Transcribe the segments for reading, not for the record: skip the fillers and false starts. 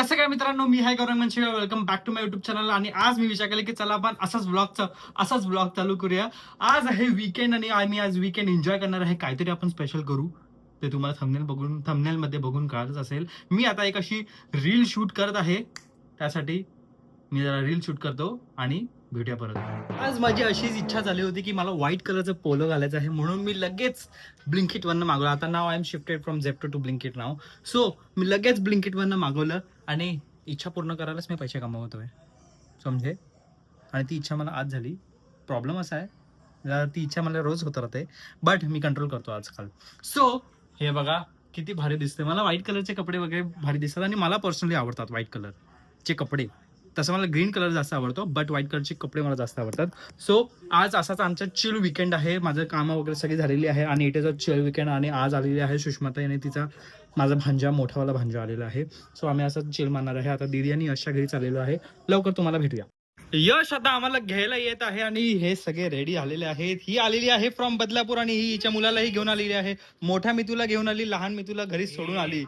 कसं काय मित्रांनो, मी hi Gaurav Manshiga. Welcome back to my YouTube channel. आणि आज मी विचार केला की चला आपण असाच ब्लॉग चालू करूया. आज आहे वीकेंड आणि आम्ही आज वीकेंड एन्जॉय करणार आहे. काहीतरी आपण स्पेशल करू, ते तुम्हाला थंबनेल मध्ये बघून कळतच असेल. मी आता एक अशी रील शूट करत आहे, त्यासाठी मी जरा रील शूट करतो आणि भेटूया परत. आज माझी अशीच इच्छा झाली होती की मला व्हाईट कलरचं पोलो घालायचं आहे, म्हणून मी लगेच ब्लिंकिटवरनं मागवलं. आता नाव I am shifted from Zepto to Blinkit नाव. सो मी लगेच ब्लिंकिटवरनं मागवलं आणि इच्छा पूर्ण करायलाच मी पैसे कमावतोय, समजे. आणि ती इच्छा मला आज झाली. प्रॉब्लेम असा आहे, ती इच्छा मला रोज होत राहते, बट मी कंट्रोल करतो आजकाल. सो हे बघा किती भारी दिसते. मला व्हाईट कलरचे कपडे वगैरे भारी दिसतात आणि मला पर्सनली आवडतात व्हाईट कलरचे कपडे. तसं मला ग्रीन कलर जास्त आवडतो, बट व्हाईट कलरचे कपडे मला जास्त आवडतात. सो आज असाच आमचा चिल विकेंड आहे. माझं कामं वगैरे सगळी झालेली आहे आणि it is a chill weekend. आणि आज आलेली आहे सुष्माताई आणि तिचा माझा भांजा, मोठावाला भांजा आलेला आहे. सो आम्ही असं चिल मारणार आहे. आता दीदी आणि यशच्या घरी चाललेलो आहे. लवकर तुम्हाला भेटूया. यश आता आम्हाला घ्यायला येत आहे आणि हे सगळे रेडी झालेले आहेत. ही आलेली आहे फ्रॉम बदलापूर आणि ही हिच्या मुलालाही घेऊन आलेली आहे. मोठ्या मितूला घेऊन आली, लहान मितूला घरी सोडून आली.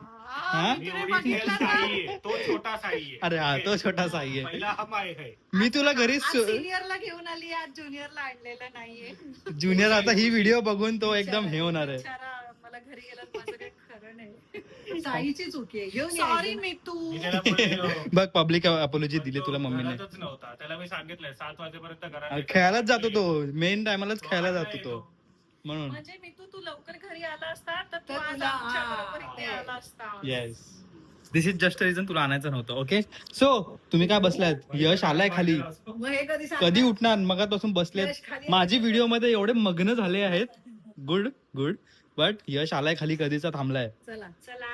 तो छोटा साई आहे. अरे हा, तो छोटा साई आहे. पहिला हम आए है. मी तुला घरी सिनियरला घेऊन आली, आज ज्युनियरला आणलेलं नाहीये. ज्युनियर आता ही व्हिडिओ बघून तो एकदम हे होणार आहे. बिचारा, मला घरी गेलं माझं काही खरं नाही. साईची चुकी आहे, घेऊन सॉरी मी तू. मी त्याला बोललेलो, बघ, पब्लिक अपोलॉजी दिली तुला मम्मीने. घरातच नव्हता. त्याला मी सांगितलंय 7 वाजेपर्यंत घरात अरे खेळायलाच जातो तो, मेन टायमालाच खेळायला जातो तो, म्हणून. म्हणजे मी तू लवकर घरी आला असता तर तू आज आमच्या बरोबर इथे आला असता. Yes, this is just reason तुला आणायचं नव्हतं. ओके, सो तुम्ही काय बसलात? यश आलाय खाली. मग हे कधी कधी उठणार? मगापासून बसलेत. यश खाली माझी व्हिडिओ मध्ये एवढे मग्न झाले आहेत. Good good. बट यश आलाय खाली, कधीचा थांबलाय. चला चला,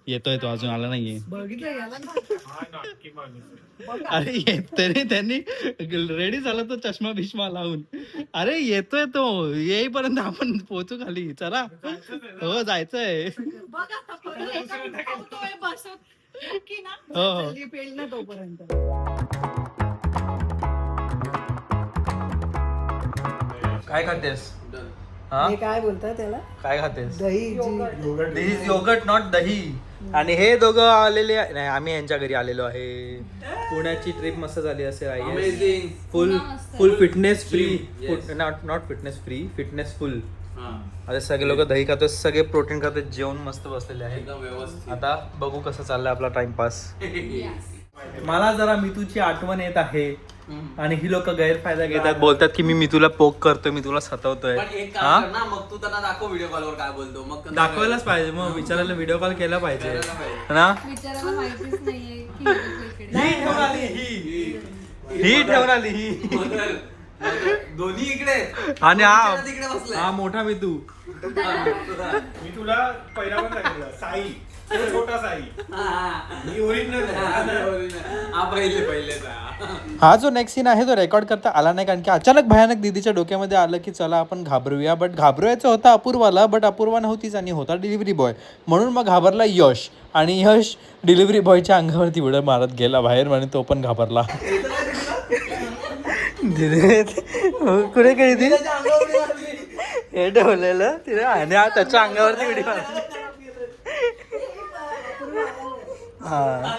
येतोय तो, अजून आला नाहीये. बघितलं याला ना? हा नाटकी माणूस आहे. बघा. अरे तरी त्यांनी रेडी झाला तो चष्मा बिष्मा लावून. अरे येतोय तो, येईपर्यंत आपण पोहोचू खाली. चला, हो जायचंय. बघा आता परत एका उठवतोय, बसत नक्की ना. हो, हो. जल्दी पेल ना तोपर्यंत. काय खातेस? हे काय बोलतात त्याला? काय खातेस? दही दिस इज योगर्ट, नॉट दही. आणि हे दोघं आलेले नाही, आम्ही यांच्या घरी आलेलो आहे. पुण्याची ट्रिप मस्त झाली असेल. फुल fitness free, not fitness free, fitness फुल. आता सगळे लोक दही खातात, सगळे प्रोटीन खातात, जेवण मस्त बसलेले आहे. आता बघू कसं चाललंय आपला टाइमपास. मला जरा मितूची आठवण येत आहे आणि ही लोक गैरफायदा घेतात, बोलतात की मी मितूला पोक करतोय, मी तुला सतवतोय. हा, मग तू त्यांना दाखव व्हिडिओ कॉलवर काय बोलतो. मग दाखवायलाच पाहिजे, मग विचारायला व्हिडिओ कॉल केला पाहिजे ना. विचारायला माहितीच नाहीये की इकडे. ही ठेवून आली, ही ठेवून आली ही. दोन्ही इकडे आहेत. आणि तिकडे बसलाय. हा मोठा मितू. मी तुला पहिला पण सांगितलं, साई तो छोटा साई. मी ओरिजिनल हा पहिले हा जो नेक्स्ट सीन आहे तो रेकॉर्ड करता आला नाही, कारण की अचानक भयानक दीदीच्या डोक्यामध्ये आलं की चला आपण घाबरूया. बट घाबरवायचं होता अपूर्वाला, बट अपूर्वा नव्हतीच आणि होता डिलिव्हरी बॉय. म्हणून मग घाबरला यश, आणि यश डिलिव्हरी बॉयच्या अंगावरती उड्या मारत गेला बाहेर आणि तो पण घाबरला. कुठे गेली ती? हे ठेवलेलं तिने आणि त्याच्या अंगावरती उडी मारली. हा,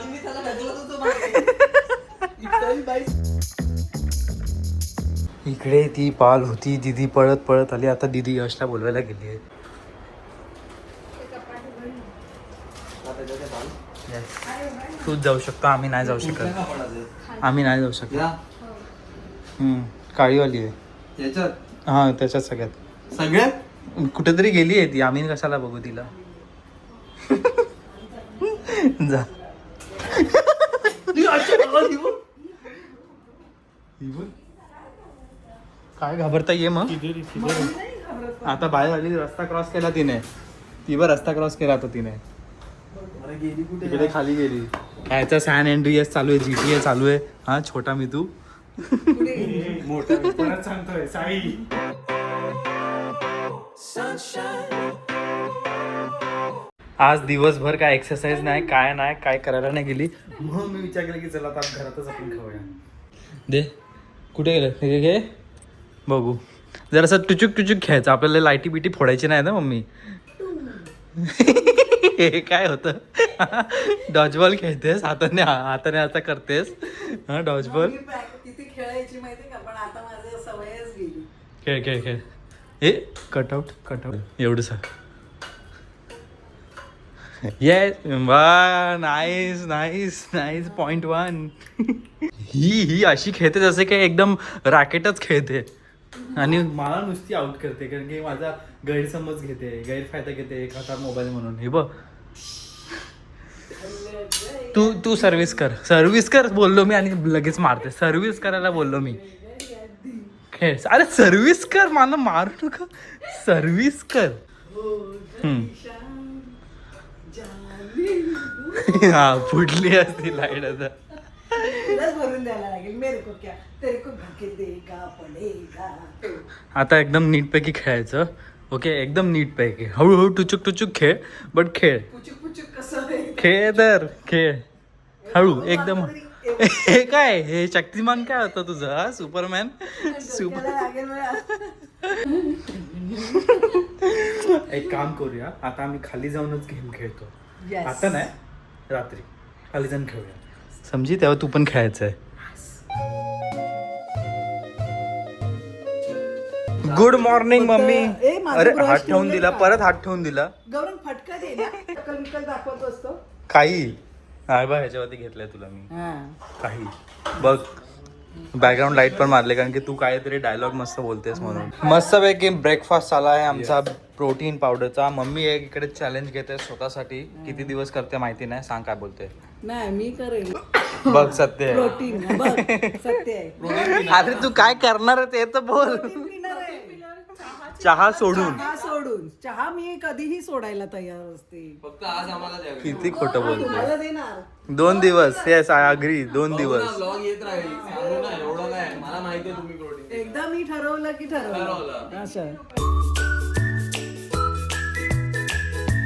इकडे ती पाल होती, दीदी पळत पळत आली. आता दीदी यशला बोलवायला गेली आहे. तूच जाऊ शकतो, आम्ही नाही जाऊ शकत. आम्ही नाही जाऊ शकत. काळीवाली आहे याच्यात. हा, त्याच्यात सगळ्यात कुठेतरी गेली आहे ती. आम्ही कशाला बघू तिला. जा. काय घाबरता ये मग. आता बाहेर आली, रस्ता क्रॉस केला तिने. ती बघ रस्ता क्रॉस केला आता तिने. तिकडे खाली गेली. ह्याचा सॅन अँड्रियास चालू आहे, GTA चालू आहे. हा छोटा मितू. मोठा मी परत सांगतोय, साई. आज दिवसभर काय एक्सरसाइज नाही, काय करायला नाही गेली, म्हणून मी विचार केला की चला आता घरातच आपण खाऊया. दे, कुठे गेलं हे घे बघू. जरासं टुचुक घ्यायचं, आपल्याला लाईटी बिटी फोडायची नाही ना मम्मी. हे काय होतं. डॉजबॉल खेळतेस हाताने हाताने आता करतेस हा डॉजबॉल. किती खेळायची माहिती का, पण आता माझं सवयच गेली. खेळ खेळ खेळ. ए कटआउट एवढंच. येस वा नाईस नाईस नाईस पॉइंट 1. ही अशी खेळते जसे काही एकदम रॅकेटच खेळते आणि मला नुसती आउट करते कारण की माझा गैरसमज घेते, गैरफायदा घेते एक हातात मोबाईल म्हणून. हे बघ तू सर्व्हिस कर बोललो मी आणि लगेच मारते. सर्व्हिस करायला बोललो मी. खेळ. अरे सर्व्हिस कर, मला मारू नका. सर्व्हिस कर. हा फुटली असती लाईट आता. भरून द्यायला लागेल. मेरे को क्या तेरे को धक्के देगा पडेगा. आता एकदम नीटपैकी खेळायचं. ओके एकदम नीटपैकी हळूहळू टुचूक खेळ बट खेळ. पुचुक कसं आहे? खेळ तर खेळ हळू एकदम. हे काय हे शक्तिमान काय होतं तुझं हा सुपरमॅन सुपर. लागेल मला. एक काम करूया आता आम्ही खाली जाऊनच गेम खेळतो. Yes. आता नाही रात्री खाली जाऊन खेळूया समजी. तेव्हा तू पण खेळायचंय. Good morning mummy. ए, माझं अरे brush हात ठेवून ठेवलंय दिला का? परत हात ठेवून दिला. गौरव फटका दे ना. विकल दाखवत असतो. काही हा बघ ह्याच्यावरती घेतलंय तुला मी काही. बघ बॅकग्राऊंड लाईट पण मारले कारण की तू काहीतरी डायलॉग मस्त बोलतेस म्हणून. मस्त पैकी ब्रेकफास्ट झाला आहे आमचा प्रोटीन पावडरचा. मम्मी एक इकडे चॅलेंज घेते स्वतःसाठी. किती दिवस करते माहिती नाही. सांग काय बोलते. नाही मी करेल. बघ सत्य आहे. प्रोटीन बघ सत्य आहे. अरे तू काय करणार आहे ते तर बोल. प्रोटीन पिणार आहे. चहा सोडून. चहा मी कधीही सोडायला तयार असते. फक्त आज आम्हाला द्यावे. किती खोटं बोलते. मला देणार. 2 दिवस. येस आय अग्री 2 दिवस. ब्लॉग येत राहील. सांगू ना एवढं काय मला माहिती आहे तुम्ही प्रोटीन. एकदा मी ठरवलं की ठरवलं. ठरवलं. असं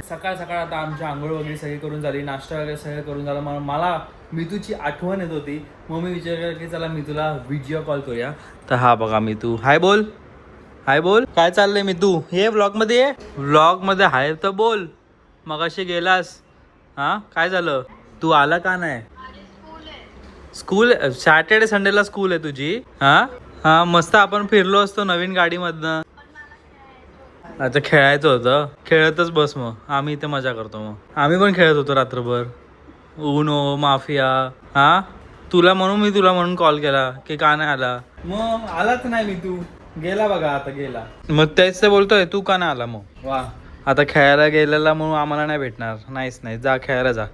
सकाळ सकाळ आता आमची आंघोळ वगैरे सगळी करून झाली. नाश्ता वगैरे सगळं करून झालं. मला मितूची आठवण येत होती. मग मी विचार केला की चला मितूला व्हिडिओ कॉल करूया. तर हा बघा मितू. हाय बोल. हाय बोल. काय चाललंय मितू. हे व्लॉग मध्ये आहे. व्लॉग मध्ये हाय तर बोल. मगाशी गेलास हा काय झालं. तू आला का नाही. स्कूल सॅटर्डे संडेला स्कूल आहे तुझी. हा मस्त आपण फिरलो असतो नवीन गाडीमधनं. अच्छा खेळायचं होतं. खेळतच बस मग. आम्ही इथे मजा करतो. मग आम्ही पण खेळत होतो रात्रभर. Uno mafia. हा तुला म्हणून कॉल केला की का नाही आला. मग आलाच नाही मी. तू गेला बघा आता गेला. मग तेच ते बोलतोय तू का नाही आला. मग वा आता खेळायला गेलेला म्हणून आम्हाला नाही भेटणार. नाहीच नाही. जा खेळायला जा.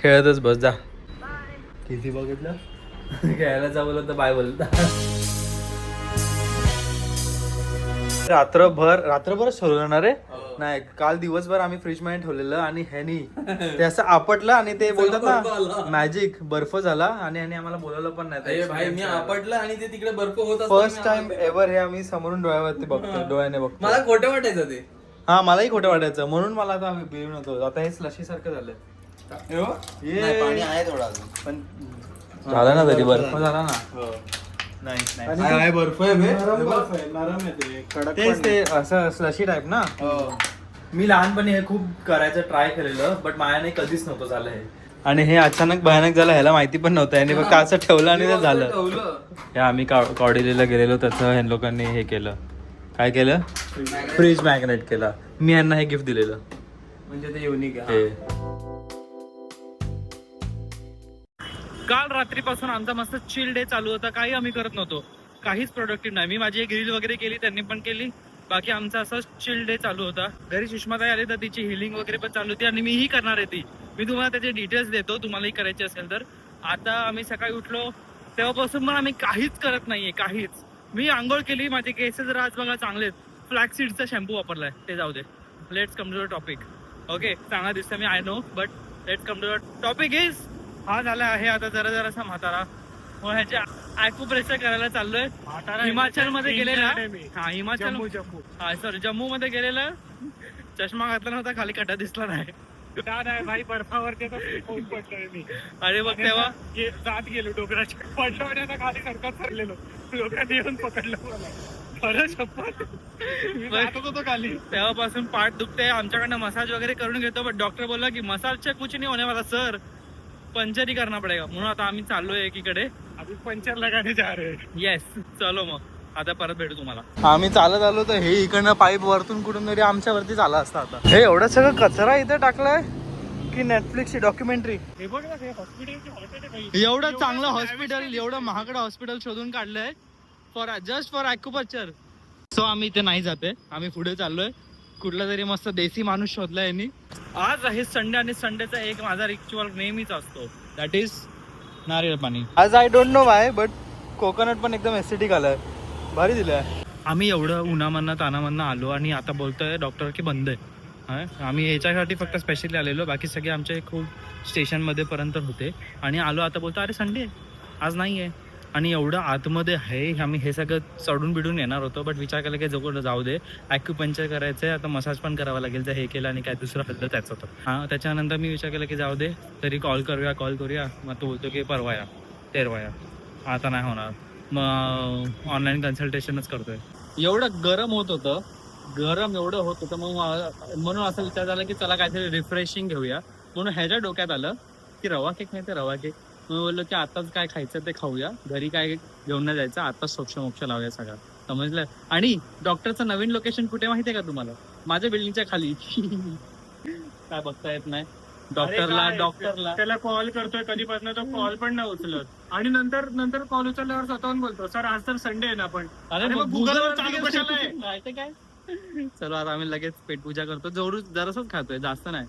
खेळतच बस जा. किती बघितलं खेळायला जा बोलत तर बाय बोलत. रात्रभरच ठेवलं रे. नाही काल दिवसभर आम्ही फ्रीज मध्ये ठेवलेलं आणि ह्यानी ते असं आपटलं आणि ते बोलतात ना मॅजिक बर्फ झाला आणि ह्यानी आम्हाला बोलवलं पण नाही. भाई मी आपटलं आणि ते तिकडे बर्फ होत असतो. फर्स्ट टाइम एव्हर हे आम्ही समोरून डोळ्यावरती बघतो. डोळ्याने बघतो. मला खोटं वाटायचं ते. हा मलाही खोटं वाटायचं म्हणून मला आता बिल नव्हतं. आता हे स्लशी सारखं झालंय. नाही, पाणी आहे थोडा अजून. पण झाला ना तरी बर्फ झाला ना. नाही बर्फ आहे नरम आहे ते कडक. तेच ते असं स्लशी टाईप ना. मी लहानपणी हे खूप करायचं ट्राय केलेलं बट माझ्याने कधीच नव्हतं झालं हे. आणि हे अचानक भयानक झालं. ह्याला माहिती पण नव्हतं. याने फक्त असं ठेवलं आणि ते झालं. हे आम्ही कॉडेलीला गेलेलो त्याचं ह्या लोकांनी हे केलं. काय केलं. फ्रीज मॅग्नेट केला. मी यांना हे गिफ्ट दिलेलं. म्हणजे ते युनिक आहे. काल रात्रीपासून आमचा मस्त चिल डे चालू होता. काही आम्ही करत नव्हतो. काहीच प्रोडक्टिव्ह नाही. मी माझी एक रील वगैरे केली. त्यांनी पण केली. बाकी आमचा असं चिल डे चालू होता. घरी सुषमाताई आली तर तिची हिलिंग वगैरे पण चालू होती आणि मीही करणार आहे ती. मी तुम्हाला त्याचे डिटेल्स देतो तुम्हालाही करायचे असेल तर. आता आम्ही सकाळी उठलो तेव्हापासून पण आम्ही काहीच करत नाहीये. काहीच. मी आंघोळ केली. माझे केस जरा आज बघा चांगले आहेत. फ्लॅक्स सीडचा शॅम्पू वापरलाय. ते जाऊ दे. Let's come to the topic. Okay चांगला दिसतं मी I know but let's come to the topic is हा झाला आहे आता जरासा म्हातारा. मग ह्याचे ॲक्युप्रेशर करायला चाललोय. हिमाचल मध्ये गेलेला. हा हिमाचल सॉरी जम्मू मध्ये गेलेला. चष्मा घातला नव्हता. खाली कटा दिसला नाही. भाई बर्फावरती पडलोय मी. अरे बघ तेव्हा जात गेलो डोंगराच्या पडलो आणि आता खाली सरकार सरलेलो. डोंगरात येऊन पकडलं मला. तेव्हापासून पाठ दुखते. आमच्याकडनं मसाज वगैरे करून घेतो, पण डॉक्टर बोलला की मसाजच्या कुछ नाही होने वाला सर, पंचर ही करना पडेगा. म्हणून आता आम्ही चाललोय एकीकडे. अभी पंचर लगाने जा रहे हैं. येस, चलो मग आता परत भेटू तुम्हाला. आम्ही चालत आलो तर हे इकडनं पाईप वरतून कुठून तरी आमच्यावरती आला असता. आता हे एवढं सगळं कचरा इथे टाकलाय की नेटफ्लिक्सची डॉक्युमेंटरी. हे बघ ना, हे हॉस्पिटल एवढं चांगलं हॉस्पिटल, एवढं महागडं हॉस्पिटल शोधून काढलंय जस्ट फॉर ॲक्युपंक्चर. सो आम्ही इथे नाही जाते, आम्ही पुढे चाललोय. कुठला तरी मस्त देसी माणूस शोधलाय यांनी. आज आहे संडे आणि संडेचा एक माझा रिच्युअल नेहमीच असतो, दॅट इज नारळ पाणी. आज I don't no Y but coconut पण एकदम एसिडिक आलाय, भारी दिलाय. आम्ही एवढं उन्हामधनं तानामधनं आलो आणि आता बोलतोय डॉक्टर की बंद आहे. आम्ही याच्यासाठी फक्त स्पेशली आलेलो, बाकी सगळे आमचे खूप स्टेशनमध्ये पर्यंत होते आणि आलो. आता बोलतो अरे संडे आहे, आज नाही आहे. आणि एवढं आतमध्ये आहे, आम्ही हे सगळं चढून बिडून येणार होतो, बट विचार केला की जो जाऊ दे, ॲक्युपंक्चर करायचं आहे, आता मसाज पण करावा लागेल. जर हे केलं आणि काय दुसरं हल्लं त्याचं होतं. हां, त्याच्यानंतर मी विचार केला की जाऊ दे, तरी कॉल करूया. मग तो बोलतो की परवा या, तेरवा या. आता नाही होणार, मग ऑनलाईन कन्सल्टेशनच करतोय. एवढं गरम होत होतं, एवढं होत होतं, मग म्हणून असं विचार झाला की चला काहीतरी रिफ्रेशिंग घेऊया. म्हणून ह्याच्या डोक्यात आलं की रवा केक नाही तर रवा केक. मग बोललो की आताच काय खायचं ते खाऊया, घरी काय घेऊन नाही जायचं, आताच सोक्ष लावूया सगळं, समजलं. आणि डॉक्टरचं नवीन लोकेशन कुठे माहिती आहे का तुम्हाला? माझ्या बिल्डिंगच्या खाली. काय बघता येत नाही डॉक्टरला त्याला कॉल करतोय कधीपासून, तो कॉल पण नाही उचलत. आणि नंतर कॉल उचलल्यावर स्वतःहून बोलतो सर आज तर संडे आहे ना. पण अरे मग गुगलवर चालू कशाला आहे? माहिती काय. चलो आता आम्ही लगेच पेटपूजा करतो. जरासच खातोय, जास्त नाही.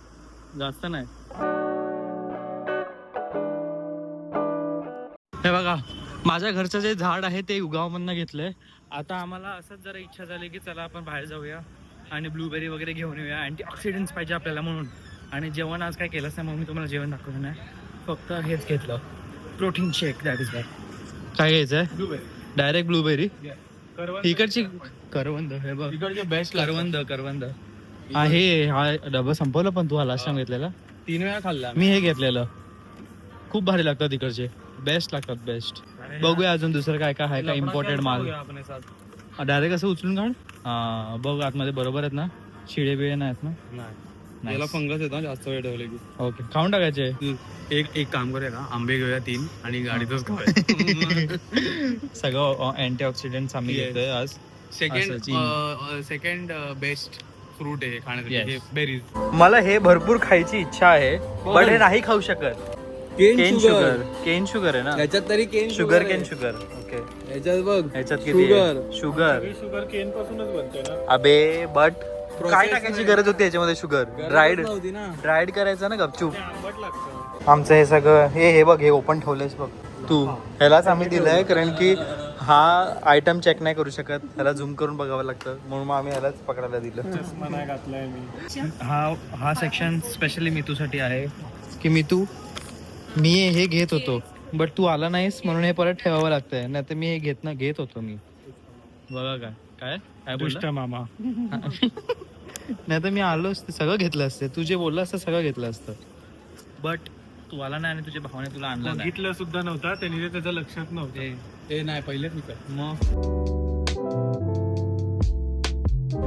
हे बघा, माझ्या घरचं जे झाड आहे ते उगावमधनं घेतलंय. आता आम्हाला असंच जरा इच्छा झाली की चला आपण बाहेर जाऊया आणि ब्लूबेरी वगैरे घेऊन येऊया. अँटीऑक्सिडंट्स पाहिजे आपल्याला म्हणून. आणि जेवण आज काय केलंच नाही, मग मी तुम्हाला जेवण दाखवलं नाही, फक्त हेच घेतलं, प्रोटीन शेक. दॅट इज काय घ्यायचं आहे? Blueberry, direct blueberry. करवंद. इकडची करवंद, हे बघ इकडचे बेस्ट करवंद. हा डबा संपवलं, पण तू हा लास्ट टाइम घेतलेला 3 वेळा खाल्ला मी. हे घेतलेलं खूप भारी लागतात इकडचे, बेस्ट लागतात, बेस्ट. बघूया अजून दुसरं काय काय आहे का इम्पॉर्टेंट माल. डायरेक्ट असं उचलून काढ. हा बघ आतमध्ये बरोबर आहेत ना, शिळे बिळे नाहीत ना? याला फंगस येतो जास्त वेळ ठेवले की. ओके, खाऊन टाकायचे. एक काम करूया का, आंबे घेऊया 3 आणि गाडीतच खाऊया. सगळं अँटीऑक्सिडंट्स आम्ही घेतोय आज. सेकंड बेस्ट फ्रूट आहे खाण्यासाठी, बेरीज. मला हे भरपूर खायची इच्छा आहे, पण हे नाही खाऊ शकत. केन शुगर आहे ना याच्यात तरी शुगर ओके. याच्यात बघ, ह्याच्यात किती शुगर शुगर केन पासूनच बनते ना. अबे बट काय टाकायची गरज होती याच्यामध्ये? शुगर नव्हती ना. ड्राईड करायचं ना गपचूप. आंबट लागतं. आमचं हे सगळं हे बघ, हे ओपन ठेवलंयस बघ तू. ह्यालाच आम्ही दिलंय कारण की हा आयटम चेक नाही करू शकत, ह्याला झूम करून बघावं लागतं, म्हणून मग आम्ही ह्यालाच पकडायला दिलं. चष्मा नाही घातलाय मी. हा सेक्शन स्पेशली मितूसाठी आहे की मी हे घेत होतो, बट तू आला नाहीस म्हणून हे परत ठेवावं लागतंय. नाही तर मी हे घेत होतो मी. बघा काय दुष्ट मामा. नाही तर मी आलो असते, सगळं घेतलं असतं. तू जे बोललं असतं सगळं घेतलं असतं, बट तू आला नाही आणि तुझ्या भावाने तुला आणलं नाही. बघितलं सुद्धा नव्हता त्यांनी, ते त्याच्या लक्षात नव्हतं. ते नाही पहिलेच मी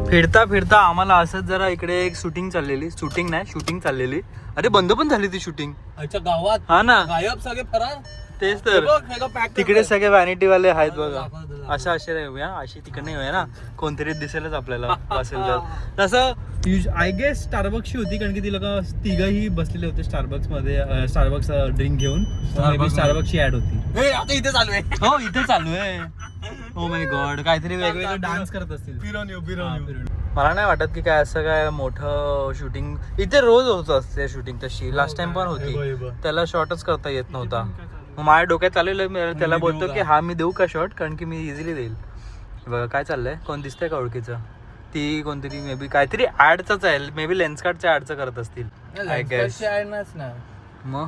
फिरता आम्हाला असंच जरा इकडे एक शूटिंग चाललेली. अरे बंद पण झाली ती शूटिंग. अच्छा, गावात हा ना, गायब सगळे फरार. तेच तर. तिकडे सगळे व्हॅनिटी वाले आहेत बघा. अशी तिकडे येऊया ना, कोणतरी दिसेलच आपल्याला असेल तर. तसं आय गेस स्टारबक्सची होती, कारण की ती लोक तिघही बसलेले होते स्टारबक्स ड्रिंक घेऊन. स्टारबक्सची ऍड होती. आता इथे चालू आहे. हो इथे चालू आहे. ओ माय गॉड, काहीतरी वेगवेगळे डान्स करत असतील. मला नाही वाटत की काय असं काय मोठं शूटिंग इथे रोज होत असते. शूटिंग तशी लास्ट टाइम पण होती, त्याला शॉर्टच करता येत नव्हता. मग माझ्या डोक्यात चाललेलं, त्याला बोलतो की हा मी देऊ का शॉर्ट, कारण की मी इझिली देईल. बघा काय चाललंय, कोण दिसतंय का ओळखीचं? ती कोणतरी मे बी काहीतरी ऍडच आहे, मे बी लेन्सकार्टच्या ऍडचं करत असतील आय गेस. ना मग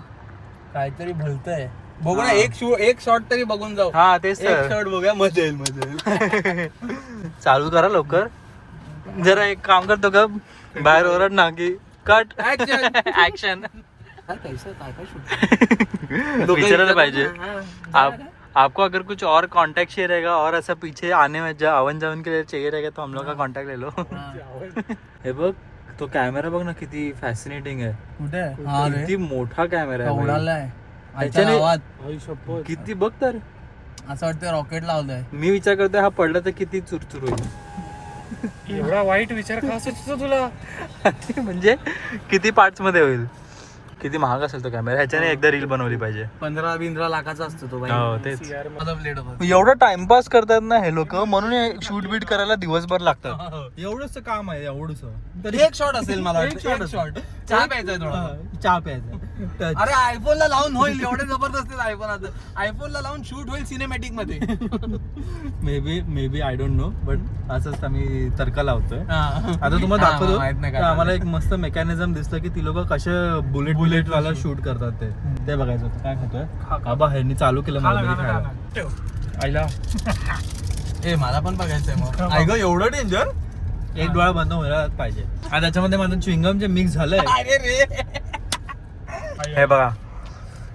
काहीतरी भलतंय. बघू ना, एक शॉट तरी बघून जाऊ. हा तेच तर. शॉट बघूया, मजा येईल. चालू करा लवकर. जरा एक काम करतो का, बाहेर ओरड ना की कट ऍक्शन. विचारायला पाहिजे आपको अगर कुछ और कांटेक्ट चाहिए रहेगा और ऐसा पीछे आने में आवन जावन के लिए चाहिए रहेगा तो हम लोग का कांटेक्ट ले लो. हे बघ तो कॅमेरा बघ ना किती फॅसिनेटिंग आहे. कुठे हा रे किती मोठा कॅमेरा आहे. उडालाय ह्याच्याने- गावात किती बघ तर. असं वाटतं रॉकेट लावलंय. मी विचार करतोय हा पडला तर किती चुरचुर होईल. एवढा वाईट विचार का सुचतो तुला? म्हणजे किती पार्ट्स मध्ये होईल. किती महाग असेल तो कॅमेरा. ह्याच्याने एकदा रील बनवली पाहिजे. 15-15 लाखाचा असतो तो बाई. हो तेच. माझा प्लेट होता. एवढं टाइमपास करतात ना हे लोक म्हणून शूट बीट करायला दिवसभर लागतात. एवढंच काम आहे एवढंच. एक शॉट असेल मला वाटतं. एक शॉट. चहा प्यायचा थोडा. चहा प्यायचा. अरे आयफोनला लावून होईल एवढे जबरदस्त आयफोन आता. आयफोनला लावून शूट होईल सिनेमॅटिक मध्ये. Maybe I don't know but असंच आम्ही तर्क लावतोय. आता तुम्हाला माहित दाखवतो नाही काय आम्हाला एक मस्त मेकॅनिझम दिसलं की ती लोक कसे बुलेट वाला शूट करतात ते बघायचं होतं. काय खातोय आबा ह्यांनी चालू केलं मला घरी खायला. आईला ए मला पण बघायचंय मग. आई गं एवढं डेंजर. एक डोळा बंद व्हायला पाहिजे. आणि त्याच्यामध्ये माझं च्युइंगम जे मिक्स झालंय. अरे रे हे बघा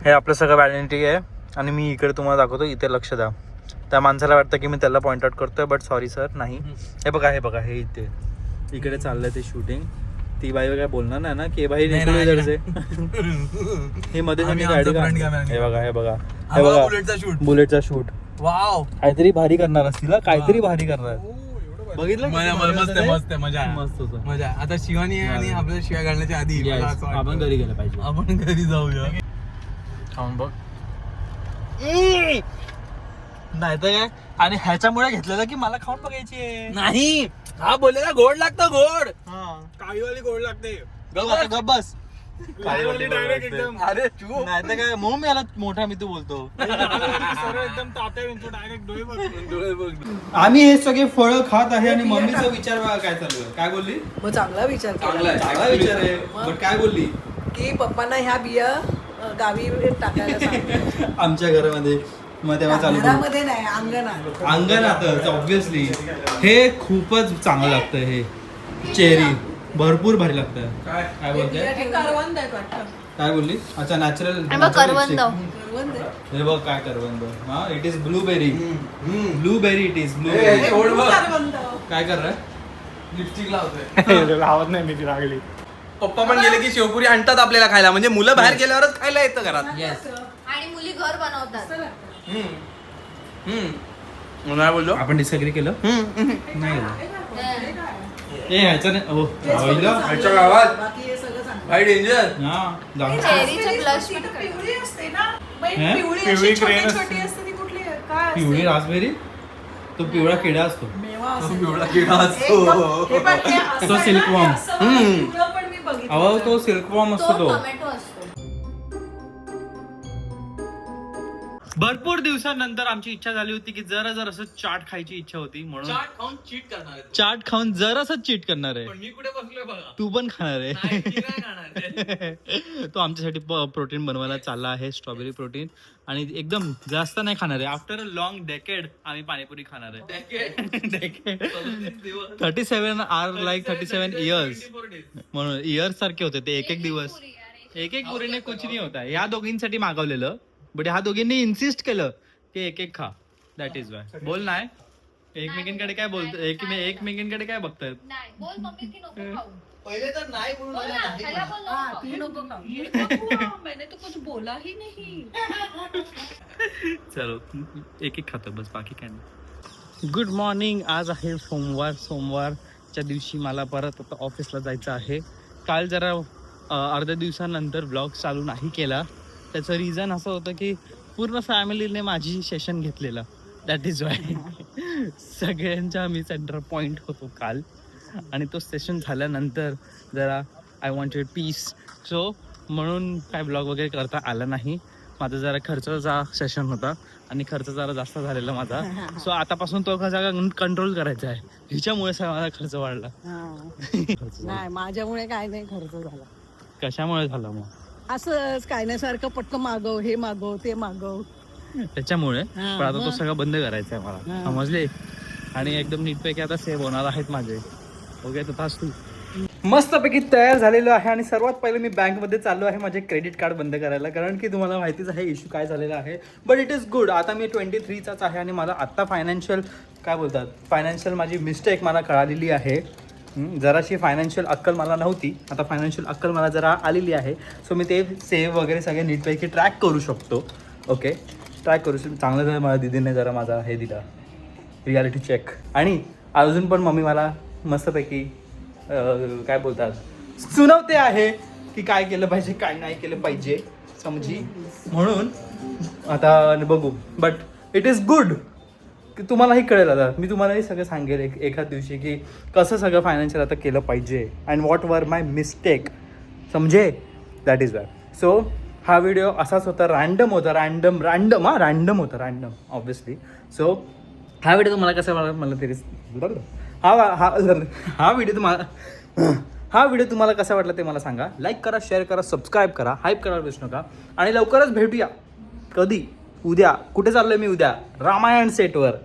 हे आपलं सगळं व्हॅलिडिटी आहे आणि मी इकडे तुम्हाला दाखवतो. इथे लक्ष द्या. त्या माणसाला वाटतं की मी त्याला पॉइंट आउट करतोय बट सॉरी सर नाही. हे बघा हे इथे इकडे चाललंय ते शूटिंग. ती बाई काय बोलणार नाही ना की बाई नाही, इकडे हे मध्ये आम्ही गाडी आमचा front काढ- camera हे बघा बुलेटचा शूट. बुलेटचा शूट. वाव काहीतरी भारी करणार असतील हा, काहीतरी भारी करणार. बघितलं मस्त आहे मस्त आहे. मजा आहे. मस्त होतं. मजा आहे. आता शिवानी आहे आणि आपल्याला शिव्या घालण्याच्या आधी Yes, मला असं वाटतं. आपण घरी गेलं पाहिजे. आपण घरी जाऊया. खाऊन बघ. नाही तर काय. आणि ह्याच्यामुळे घेतलेलं की मला खाऊन बघायची आहे. नाही हा बोललेला गोड लागतं गोड. काळीवाली गोड लागते. गप बस. काळीवाली डायरेक्ट एकदम अरे चूप. नाही तर काय म्हणून मी याला मोठा मी तू बोलतो. सरळ एकदम तात्या विंचू डायरेक्ट डोळे बघ. डोळे बघ. आम्ही हे सगळे फळं खात आहे आणि मम्मीचा विचार बघा काय चालू आहे. काय बोलली. मग चांगला विचार चांगला आहे. चांगला विचार आहे बट काय बोलली. की पप्पांना ह्या बिया गावी टाकायला सांगितलं. आमच्या घरामध्ये मग तेव्हा चालू करू. घरामध्ये नाही अंगणात. अंगणातच ऑब्विसली. हे खूपच चांगलं लागतं. हे चेरी भरपूर भारी लागतं. काय बोलते करवंद आहे वाटतं. काय बोलली. अच्छा नॅचरल. करवंद. करवंद आहे. हे बघ काय करवंद. हा it is blueberry. Blueberry it is a, blueberry. गोड बघ. करवंद. काय कर रहा लिपस्टिक लावतोय. लावत नाही मी ती लागली. पप्पा पण गेले की शेवपुरी आणतात आपल्याला खायला. म्हणजे मुलं बाहेर गेल्यावरच खायला येतं घरात. आणि मुली घर बनवतात. नाही बोललो. आपण डिसअग्री केलं नाही केलं. ए ह्याचा नाही. ओ ह्याच्या गावात बाकी हे सगळं सांग. भाई डेंजर. चेरीचे ब्लश ती पिवळी असते ना. बाई, हे? पिवळी पिवळी अशी छोटी grain असते. छोटी असते ती कुठली आहे? काय असते? पिवळी रासबेरी. तो पिवळा किडा असतो. मेवा असेल. पिवळा किडा असतो. एकदम- हे बघ, हे असं तो आहे silk ना, worm. हे असं पिवळं पण मी बघितलं. अहो तो सिल्कवॉर्म असतो तो तो. टोमॅटो असतो. भरपूर दिवसानंतर आमची इच्छा झाली होती की जरा असं चाट खायची इच्छा होती म्हणून चाट खाऊन चीट करणार आहे. चाट खाऊन जरासं चीट करणार आहे. पण मी कुठे बसलोय बघा. तू पण खाणार आहे. नाही, मी नाही खाणार. तो आमच्यासाठी प्रोटीन बनवायला चालला आहे. Strawberry protein. आणि एकदम जास्त नाही खाणार आहे. आफ्टर अ लॉंग डेकेड आम्ही पाणीपुरी खाणार आहे. डेकेड 37 आर लाईक 37 इयर्स म्हणून इयर्स सारखे होते ते. एक दिवस एक पुरीने कुछ नाही होता. ह्या दोघींसाठी मागवलेलं बट ह्या दोघींनी इन्सिस्ट केलं की एक खा. That is why. बोल नाही एकमेकींकडे काय बोलतो. एकमेकींकडे काय बघतायत. नाही बोल मम्मी की नको खाऊ. पहिले तर नाही बोलून बोल ना, ह्याला बोल नको हा, खाऊ. तू नको खाऊ. ये नको, हाँ, मैंने तो कुछ बोला ही नहीं. चलो एक खातो बस बाकी काय नाही. Good morning. आज आहे सोमवारच्या दिवशी मला परत आता ऑफिसला जायचं आहे. काल जरा अर्ध्या दिवसानंतर ब्लॉग चालू नाही केला. त्याचं रिझन असं होतं की पूर्ण फॅमिलीने माझी सेशन घेतलेलं. That is why. सगळ्यांच्या मी सेंटर पॉईंट होतो काल. आणि तो सेशन झाल्यानंतर जरा आय वॉन्टेड पीस. सो म्हणून काय ब्लॉग वगैरे करता आला नाही. माझा जरा खर्चाचा सेशन होता आणि खर्च जरा जास्त झालेला माझा. सो आतापासून तो कसा कंट्रोल करायचा आहे. हिच्यामुळे माझा खर्च वाढला. नाही माझ्यामुळे काय नाही खर्च झाला. कशामुळे झाला मग. असंच काय नाही सारखं पटकन मागव हे मागव ते मागव. त्याच्यामुळे हा, पण आता तो मग? सगळं बंद करायचा आहे मला. हा. समजले. आणि एकदम नीटपैकी आता सेव्ह होणार आहेत माझे. ओके तर तास तू मस्तपैकी तयार झालेलो आहे आणि सर्वात पहिले मी बँकमध्ये चाललो आहे माझे क्रेडिट कार्ड बंद करायला, कारण की तुम्हाला माहितीच आहे इश्यू काय झालेला आहे. But it is good. आता मी 23चाच आहे आणि मला आत्ता फायनान्शियल माझी मिस्टेक मला कळालेली आहे. जराशी फायनान्शियल अक्कल मला नव्हती, आता फायनान्शियल अक्कल मला जरा आलेली आहे. सो मी ते सेव्ह वगैरे सगळे नीटपैकी ट्रॅक करू शकतो. ओके, ट्रॅक करू शकतो. चांगलं झालं मला दीदीने जरा माझा हे दिला, रियालिटी चेक. आणि अजून पण मम्मी मला मस्तपैकी काय बोलतात सुनावते आहे की काय केलं पाहिजे काय नाही केलं पाहिजे समजी. म्हणून आता बघू. बट इट इज गुड की तुम्हालाही कळेल. आता मी तुम्हालाही सगळं सांगेल एखाद दिवशी की कसं सगळं फायनान्शियल आता केलं पाहिजे and what were my mistake, समजे. That is what. सो हा व्हिडिओ असाच होता, रँडम होता, रँडम ऑब्विसली. सो हा व्हिडिओ तुम्हाला कसा वाटला मला तरी हा व्हिडिओ तुम्हाला कसा वाटला ते मला सांगा. लाईक करा, शेअर करा, सबस्क्राईब करा, हाईप करायला विसरू नका. आणि लवकरच भेटूया. कधी? उद्या. कुठे चाललोय मी उद्या? रामायण सेटवर.